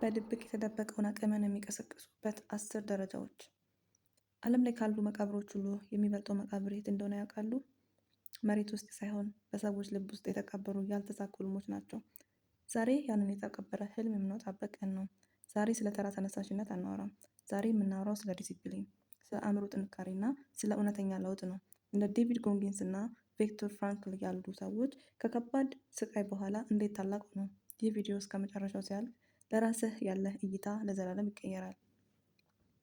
በድብቅ የተደበቀውን አቅምን የሚቀሰቅሱበት 10 ደረጃዎች። ዓለም ላይ ካሉ መቃብሮች ሁሉ የሚበልጠው መቃብር የት እንደሆነ ያውቃሉ? መሬት ውስጥ ሳይሆን በሰዎች ልብ ውስጥ የተቀበሩ ያልተሳኩ ህልሞች ናቸው። ዛሬ ያንን የተቀበረ ህልም የምንወጣበት ቀን ነው። ዛሬ ስለ ተራ ተነሳሽነት አናወራም። ዛሬ የምናወራው ስለ ዲሲፕሊን፣ ስለ አእምሮ ጥንካሬ እና ስለ እውነተኛ ለውጥ ነው። እንደ ዴቪድ ጎጊንስ እና ቪክቶር ፍራንክል ያሉ ሰዎች ከከባድ ስቃይ በኋላ እንዴት ታላቅ ሆኑ። ይህ ቪዲዮ እስከ መጨረሻው ሲያልቅ ለራስህ ያለህ እይታ ለዘላለም ይቀየራል።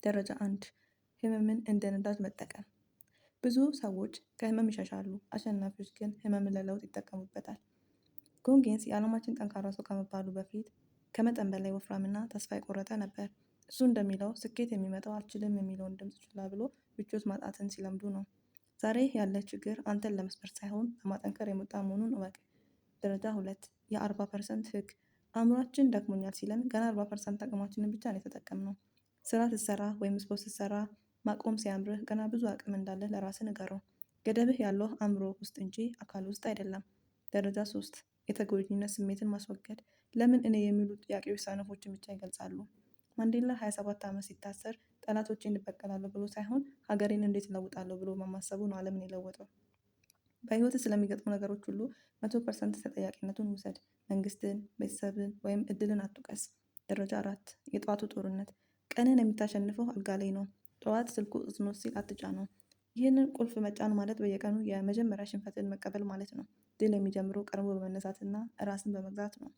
ደረጃ 1 ህመምን እንደ ነዳጅ መጠቀም። ብዙ ሰዎች ከህመም ይሸሻሉ፣ አሸናፊዎች ግን ህመምን ለለውጥ ይጠቀሙበታል። ጎጊንስ የዓለማችን ጠንካራ ሰው ከመባሉ በፊት ከመጠን በላይ ወፍራምና ተስፋ የቆረጠ ነበር። እሱ እንደሚለው ስኬት የሚመጣው አልችልም የሚለውን ድምፅ ችላ ብሎ ምቾት ማጣትን ሲለምዱ ነው። ዛሬ ያለ ችግር አንተን ለመስበር ሳይሆን ለማጠንከር የመጣ መሆኑን እወቅ። ደረጃ 2 የ40% ህግ። አእምሯችን ደክሞኛል ሲለን ገና 40% አቅማችንን ብቻ ነው የተጠቀምነው። ስራ ስትሰራ ወይም ስፖርት ስትሰራ ማቆም ሲያምርህ ገና ብዙ አቅም እንዳለህ ለራስህ ንገረው። ገደብህ ያለው አእምሮ ውስጥ እንጂ አካል ውስጥ አይደለም። ደረጃ 3 የተጎጂነት ስሜትን ማስወገድ። ለምን እኔ የሚሉ ጥያቄዎች ሰነፎችን ብቻ ይገልጻሉ። ማንዴላ 27 ዓመት ሲታሰር ጠላቶቼን እበቀላለሁ ብሎ ሳይሆን ሀገሬን እንዴት እለውጣለሁ ብሎ በማሰቡ ነው ዓለምን የለወጠው። በህይወት ስለሚገጥሙ ነገሮች ሁሉ 100% ተጠያቂነቱን ውሰድ። መንግስትን፣ ቤተሰብን ወይም እድልን አትውቀስ። ደረጃ 4 የጠዋቱ ጦርነት። ቀንን የምታሸንፈው አልጋ ላይ ነው። ጠዋት ስልኩ እዝኖት ሲል አትጫነው። ይህንን ቁልፍ መጫን ማለት በየቀኑ የመጀመሪያ ሽንፈትን መቀበል ማለት ነው። ድል የሚጀምረው ቀድሞ በመነሳትና ራስን በመግዛት ነው።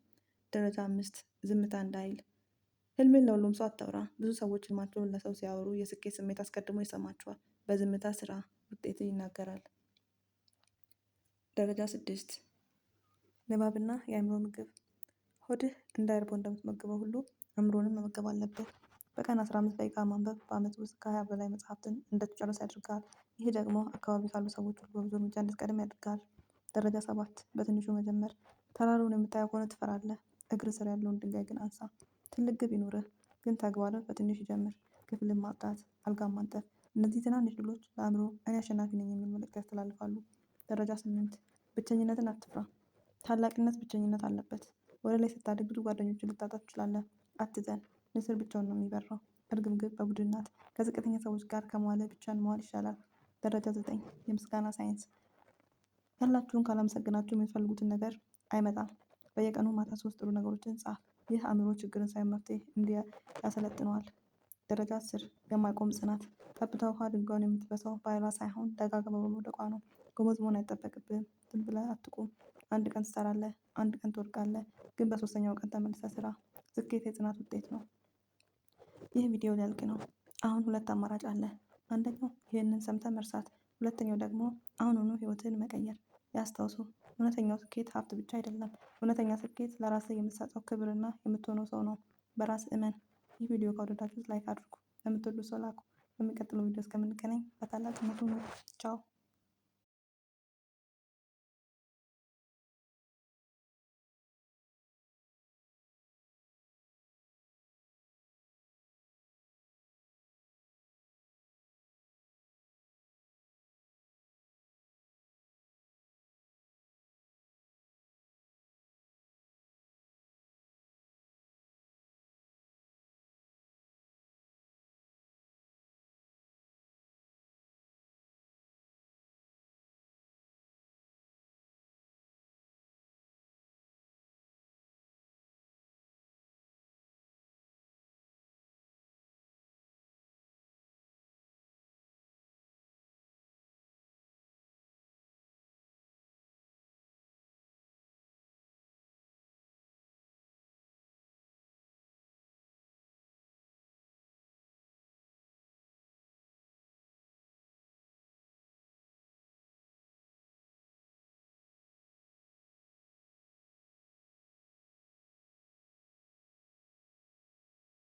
ደረጃ 5 ዝምታ እንደ ኃይል። ህልምን ለሁሉም ሰው አታውራ። ብዙ ሰዎች ህልማቸውን ለሰው ሲያወሩ የስኬት ስሜት አስቀድሞ ይሰማቸዋል። በዝምታ ስራ ውጤት ይናገራል። ደረጃ 6 ንባብና የአእምሮ ምግብ። ሆድህ እንዳይርበው እንደምትመግበው ሁሉ አእምሮንም መመገብ አለብህ። በቀን 15 ደቂቃ ማንበብ በዓመት ውስጥ ከ20 በላይ መጽሐፍትን እንድትጨርስ ያደርጋል። ይህ ደግሞ አካባቢ ካሉ ሰዎች ሁሉ በብዙ እርምጃ እንድትቀድም ያደርጋል። ደረጃ 7 በትንሹ መጀመር። ተራራውን የምታየው ከሆነ ትፈራለህ። እግር ስር ያለውን ድንጋይ ግን አንሳ። ትልቅ ግብ ይኑርህ፣ ግን ተግባርህ በትንሽ ይጀምር። ክፍልን ማጽዳት፣ አልጋን ማንጠፍ። እነዚህ ትናንሽ ድሎች ለአእምሮ እኔ አሸናፊ ነኝ የሚል መልእክት ያስተላልፋሉ። ደረጃ 8 ብቸኝነትን አትፍራ። ታላቅነት ብቸኝነት አለበት። ወደ ላይ ስታድግ ብዙ ጓደኞችን ልታጣ ትችላለህ። አትዘን። ንስር ብቻውን ነው የሚበራው። እርግብግብ በቡድን ናት። ከዝቅተኛ ሰዎች ጋር ከመዋል ብቻን መዋል ይሻላል። ደረጃ 9 የምስጋና ሳይንስ። ያላችሁን ካላመሰገናችሁ የምትፈልጉትን ነገር አይመጣም። በየቀኑ ማታ 3 ጥሩ ነገሮችን ጻፍ። ይህ አእምሮ ችግርን ሳይሆን መፍትሄ እንዲህ ያሰለጥነዋል። ደረጃ 10 የማይቆም ጽናት። ጠብታ ውሃ ድንጋዩን የምትበሳው በኃይሏ ሳይሆን ደጋግማ በመውደቋ ነው። ጎበዝ መሆን አይጠበቅብህም። ዝም ብለህ አትቁም። አንድ ቀን ትሰራለህ፣ አንድ ቀን ትወድቃለህ፣ ግን በሶስተኛው ቀን ተመልሰህ ስራ። ስኬት የጽናት ውጤት ነው። ይህ ቪዲዮ ሊያልቅ ነው። አሁን 2 አማራጭ አለ። አንደኛው ይህንን ሰምተህ መርሳት፣ ሁለተኛው ደግሞ አሁኑኑ ህይወትህን መቀየር። ያስታውሱ፣ እውነተኛው ስኬት ሀብት ብቻ አይደለም። እውነተኛ ስኬት ለራስህ የምትሰጠው ክብርና የምትሆነው ሰው ነው። በራስ እመን። ይህ ቪዲዮ ከወደዳችሁት ላይክ አድርጉ። ለምትወዱት ሰው ላኩ። በሚቀጥለው ቪዲዮ እስከምንገናኝ በታላቅነቱ ቻው።